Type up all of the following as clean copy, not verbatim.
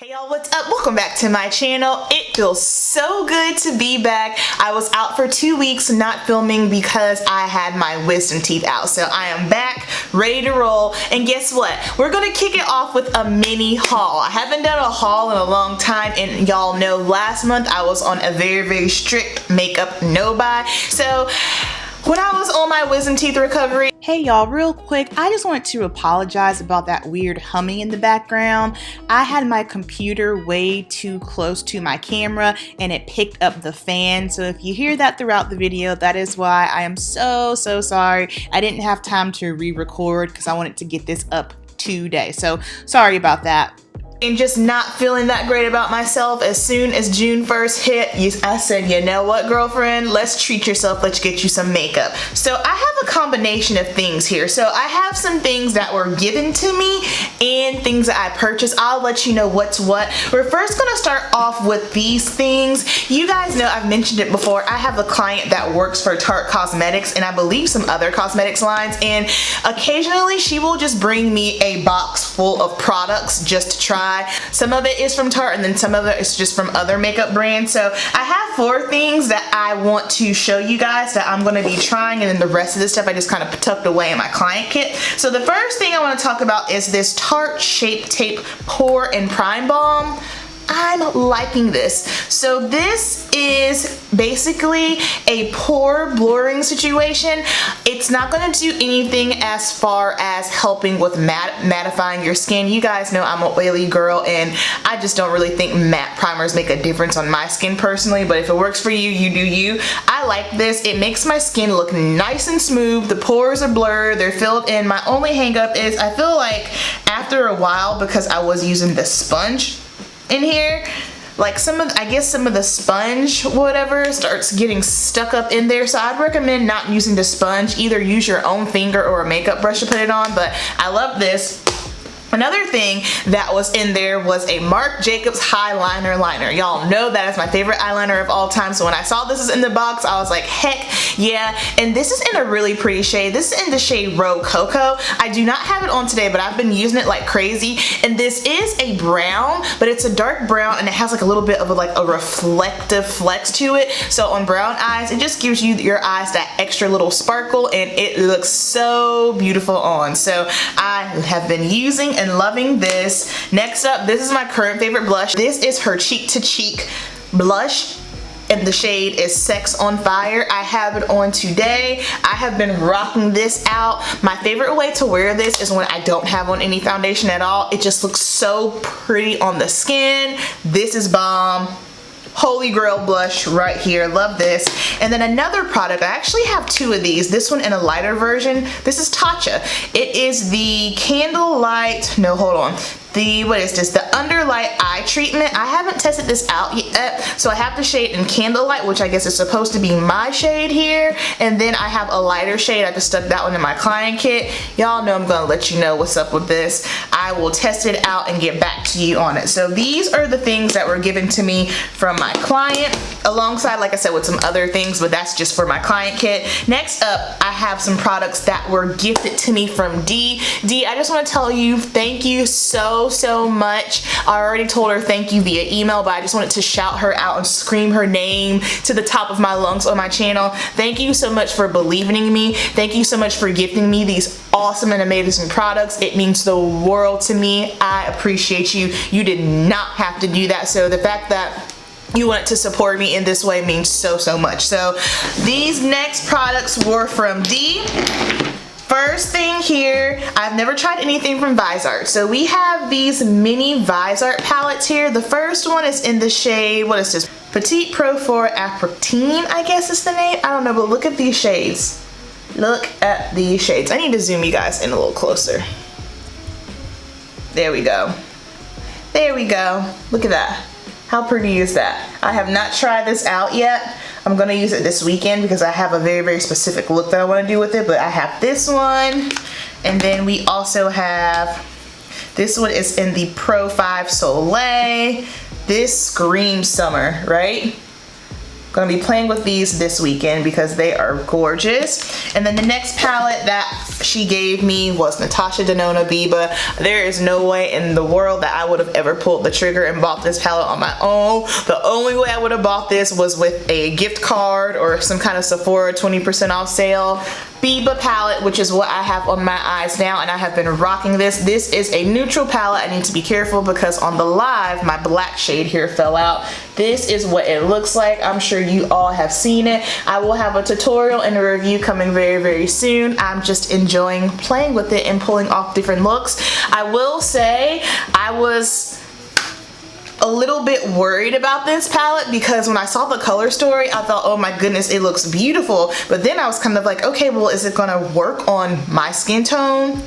Hey y'all, what's up? Welcome back to my channel. It feels so good to be back. I was out for 2 weeks not filming because I had my wisdom teeth out. So I am back, ready to roll. And guess what? We're gonna kick it off with a mini haul. I haven't done a haul in a long time, and y'all know last month I was on a very strict makeup no buy. So when I was on my wisdom teeth recovery, hey y'all, real quick, I just wanted to apologize about that weird humming in the background. I had my computer way too close to my camera and it picked up the fan. So if you hear that throughout the video, that is why. I am so sorry. I didn't have time to re-record because I wanted to get this up today. So sorry about that. And just not feeling that great about myself. As soon as June 1st hit, I said, you know what, girlfriend, let's treat yourself, let's get you some makeup. So I have a combination of things here. So I have some things that were given to me and things that I purchased. I'll let you know what's what. We're first gonna start off with these things. You guys know I've mentioned it before. I have a client that works for Tarte Cosmetics and I believe some other cosmetics lines, and occasionally she will just bring me a box full of products just to try. Some of it is from Tarte and then some of it is just from other makeup brands. So I have 4 things that I want to show you guys that I'm going to be trying, and then the rest of this stuff I just kind of tucked away in my client kit. So the first thing I want to talk about is this Tarte Shape Tape Pore and Prime Balm. I'm liking this. So this is basically a pore blurring situation. It's not going to do anything as far as helping with mattifying your skin. You guys know I'm an oily girl and I just don't really think matte primers make a difference on my skin personally, but if it works for you, you do you. I like this. It makes my skin look nice and smooth. The pores are blurred, they're filled in. My only hang up is I feel like after a while, because I was using the sponge in here, like I guess some of the sponge whatever starts getting stuck up in there, so I'd recommend not using the sponge. Either use your own finger or a makeup brush to put it on, but I love this. Another thing that was in there was a Marc Jacobs Highliner liner. Y'all know that is my favorite eyeliner of all time, so when I saw this is in the box, I was like, heck yeah. And this is in a really pretty shade. This is in the shade Rococo. I do not have it on today, but I've been using it like crazy. And this is a brown, but it's a dark brown and it has like a little bit of a reflective flex to it. So on brown eyes, it just gives you your eyes that extra little sparkle and it looks so beautiful on. So I have been using and loving this. Next up, this is my current favorite blush. This is her Cheek to Cheek blush and the shade is Sex on Fire. I have it on today. I have been rocking this out. My favorite way to wear this is when I don't have on any foundation at all. It just looks so pretty on the skin. This is Balm. Holy Grail blush right here. Love this. And then another product, I actually have 2 of these. This one in a lighter version. This is Tatcha. It is the Candlelight, no, hold on. What is this? The Underlight Eye Treatment. I haven't tested this out yet, so I have the shade in Candlelight, which I guess is supposed to be my shade here, and then I have a lighter shade. I just stuck that one in my client kit. Y'all know I'm gonna let you know what's up with this. I will test it out and get back to you on it. So these are the things that were given to me from my client, alongside, like I said, with some other things, but that's just for my client kit. Next up, I have some products that were gifted to me from Dee. Dee, I just want to tell you thank you so much. I already told her thank you via email, but I just wanted to shout her out and scream her name to the top of my lungs on my channel. Thank you so much for believing in me. Thank you so much for gifting me these awesome and amazing products. It means the world to me. I appreciate you. You did not have to do that, so the fact that you want to support me in this way means so much. So these next products were from Dee. First thing here, I've never tried anything from Viseart. So we have these mini Viseart palettes here. The first one is in the shade, what is this? Petite Pro 4 Apricotine, I guess is the name. I don't know, but look at these shades. Look at these shades. I need to zoom you guys in a little closer. There we go. There we go. Look at that. How pretty is that? I have not tried this out yet. I'm gonna use it this weekend because I have a very specific look that I want to do with it, but I have this one, and then we also have, this one is in the Pro 5 Soleil. This screams summer, right? Gonna be playing with these this weekend because they are gorgeous. And then the next palette that she gave me was Natasha Denona Biba. There is no way in the world that I would have ever pulled the trigger and bought this palette on my own. The only way I would have bought this was with a gift card or some kind of Sephora 20% off sale. Biba palette, which is what I have on my eyes now, and I have been rocking this. This is a neutral palette. I need to be careful because on the live, my black shade here fell out. This is what it looks like. I'm sure you all have seen it. I will have a tutorial and a review coming very, very soon. I'm just enjoying playing with it and pulling off different looks. I will say I was a little bit worried about this palette because when I saw the color story, I thought, oh my goodness, it looks beautiful. But then I was kind of like, okay, well, is it gonna work on my skin tone?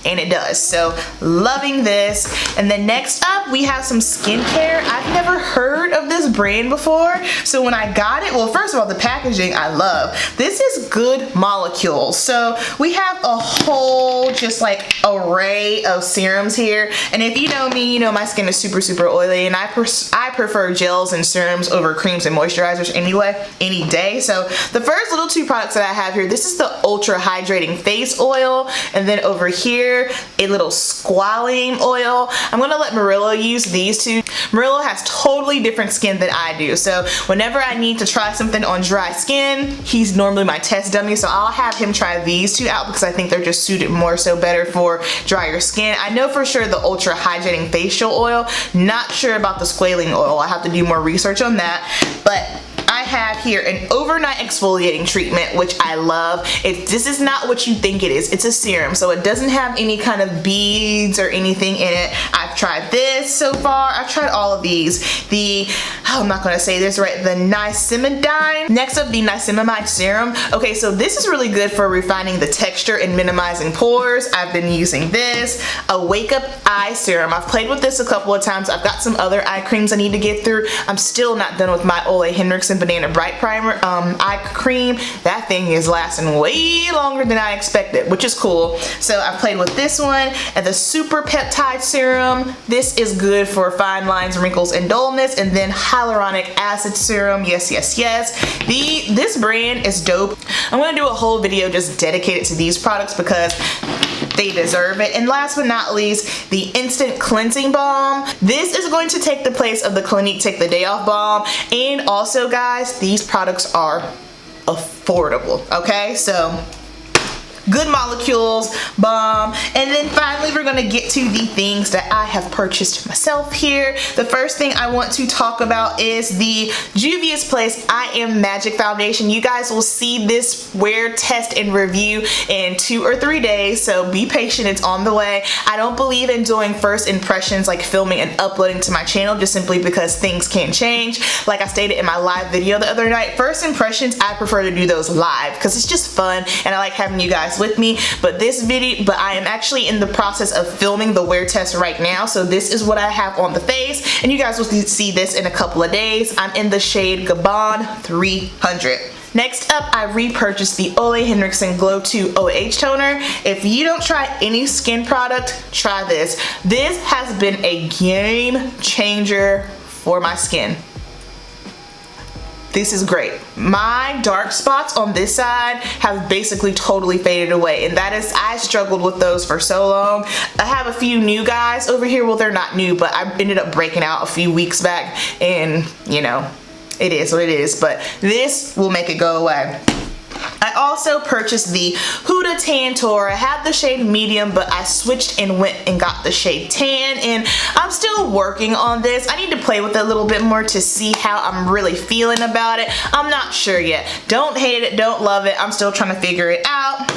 And it does. So loving this. And then next up we have some skincare. I've never heard of this brand before, so when I got it, well, first of all, the packaging I love. This is Good Molecules. So we have a whole just like array of serums here, and if you know me, you know my skin is super oily, and I prefer gels and serums over creams and moisturizers anyway, any day. So the first little two products that I have here, this is the Ultra Hydrating Face Oil, and then over here a little squalene oil. I'm gonna let Murillo use these two. Murillo has totally different skin than I do, so whenever I need to try something on dry skin, he's normally my test dummy, so I'll have him try these two out because I think they're just suited more so better for drier skin. I know for sure the Ultra Hydrating Facial Oil, not sure about the squalene oil. I have to do more research on that, but I have here an overnight exfoliating treatment, which I love. This is not what you think it is. It's a serum, so it doesn't have any kind of beads or anything in it. I've tried this so far. I've tried all of these. I'm not gonna say this right, the niacinamide. Next up, the niacinamide serum. Okay, so this is really good for refining the texture and minimizing pores. I've been using this. A Wake Up Eye Serum. I've played with this a couple of times. I've got some other eye creams I need to get through. I'm still not done with my OleHenriksent Banana Bright Primer eye cream. That thing is lasting way longer than I expected, which is cool. So I played with this one, and the Super Peptide Serum. This is good for fine lines, wrinkles, and dullness. And then Hyaluronic Acid Serum. Yes. This brand is dope. I'm gonna do a whole video just dedicated to these products because they deserve it. And last but not least, the Instant Cleansing Balm. This is going to take the place of the Clinique Take the Day Off Balm. And also, guys, these products are affordable, okay? So Good Molecules, Balm, and then finally we're gonna get to the things that I have purchased myself here. The first thing I want to talk about is the Juvia's Place I Am Magic Foundation. You guys will see this wear, test, and review in 2 or 3 days, so be patient, it's on the way. I don't believe in doing first impressions like filming and uploading to my channel just simply because things can change. Like I stated in my live video the other night, first impressions, I prefer to do those live because it's just fun and I like having you guys with me. But I am actually in the process of filming the wear test right now, so this is what I have on the face, and you guys will see this in a couple of days. I'm in the shade Gabon 300. Next up, I repurchased the OleHenriksent Glo 2 OH toner. If you don't try any skin product, try this. This has been a game changer for my skin. This is great. My dark spots on this side have basically totally faded away, and that is, I struggled with those for so long. I have a few new guys over here. Well, they're not new, but I ended up breaking out a few weeks back, and you know, it is what it is, but this will make it go away. I also purchased the Huda Tantour. I had the shade medium, but I switched and went and got the shade tan, and I'm still working on this. I need to play with it a little bit more to see how I'm really feeling about it. I'm not sure yet. Don't hate it, don't love it. I'm still trying to figure it out.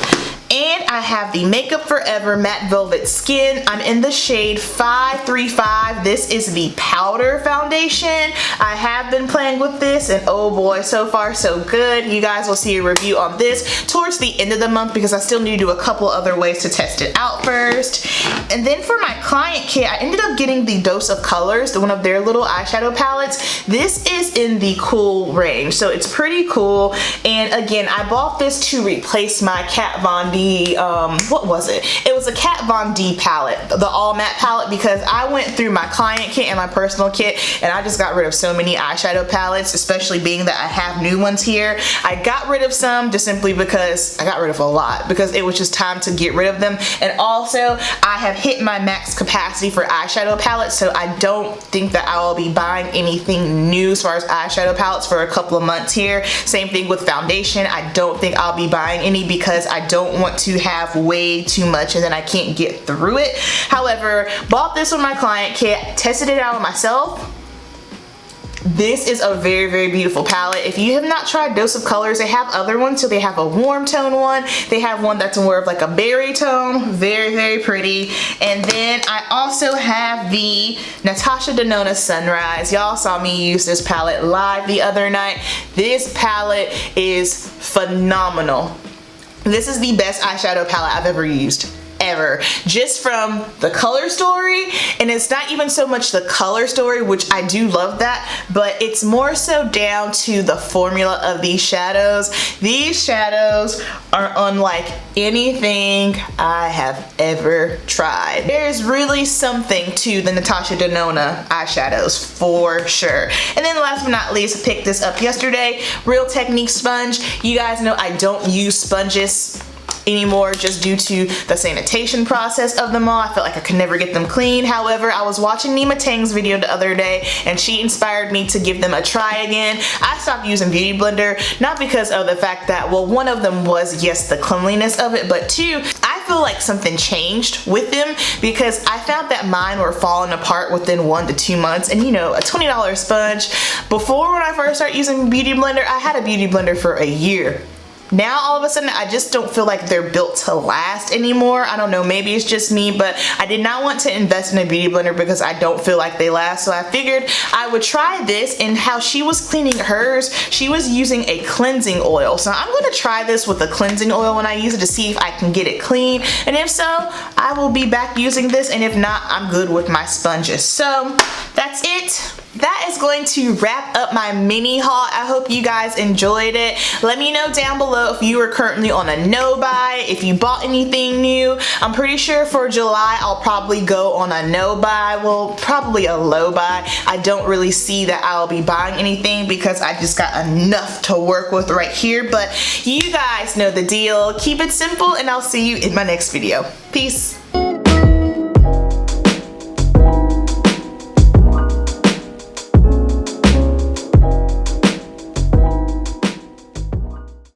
And I have the Makeup Forever Matte Velvet Skin. I'm in the shade 535. This is the powder foundation. I have been playing with this, and oh boy, so far so good. You guys will see a review on this towards the end of the month because I still need to do a couple other ways to test it out first. And then for my client kit, I ended up getting the Dose of Colors, one of their little eyeshadow palettes. This is in the cool range, so it's pretty cool. And again, I bought this to replace my Kat Von D the, what was it? It was a Kat Von D palette, the all matte palette, because I went through my client kit and my personal kit and I just got rid of so many eyeshadow palettes, especially being that I have new ones here. I got rid of some just simply because I got rid of a lot because it was just time to get rid of them. And also I have hit my max capacity for eyeshadow palettes, so I don't think that I will be buying anything new as far as eyeshadow palettes for a couple of months here. Same thing with foundation. I don't think I'll be buying any because I don't want to have way too much and then I can't get through it. However, bought this with my client kit, tested it out on myself. This is a very, very beautiful palette. If you have not tried Dose of Colors, they have other ones. So they have a warm tone one. They have one that's more of like a berry tone. Very, very pretty. And then I also have the Natasha Denona Sunrise. Y'all saw me use this palette live the other night. This palette is phenomenal. This is the best eyeshadow palette I've ever used. Ever. Just from the color story, and it's not even so much the color story, which I do love that, but it's more so down to the formula of these shadows. These shadows are unlike anything I have ever tried. There's really something to the Natasha Denona eyeshadows for sure. And then last but not least, I picked this up yesterday, Real Technique sponge. You guys know I don't use sponges anymore just due to the sanitation process of them all. I felt like I could never get them clean. However, I was watching Nima Tang's video the other day and she inspired me to give them a try again. I stopped using Beauty Blender, not because of the fact that, well, one of them was, yes, the cleanliness of it, but two, I feel like something changed with them because I found that mine were falling apart within 1 to 2 months. And you know, a $20 sponge, before when I first started using Beauty Blender, I had a Beauty Blender for a year. Now all of a sudden I just don't feel like they're built to last anymore. I don't know, maybe it's just me, but I did not want to invest in a Beauty Blender because I don't feel like they last. So I figured I would try this, and how she was cleaning hers, she was using a cleansing oil. So I'm gonna try this with a cleansing oil when I use it to see if I can get it clean. And if so, I will be back using this, and if not, I'm good with my sponges. So that's it. That is going to wrap up my mini haul. I hope you guys enjoyed it. Let me know down below if you are currently on a no buy, if you bought anything new. I'm pretty sure for July I'll probably go on a no buy, well, probably a low buy. I don't really see that I'll be buying anything because I just got enough to work with right here, but you guys know the deal. Keep it simple and I'll see you in my next video. Peace.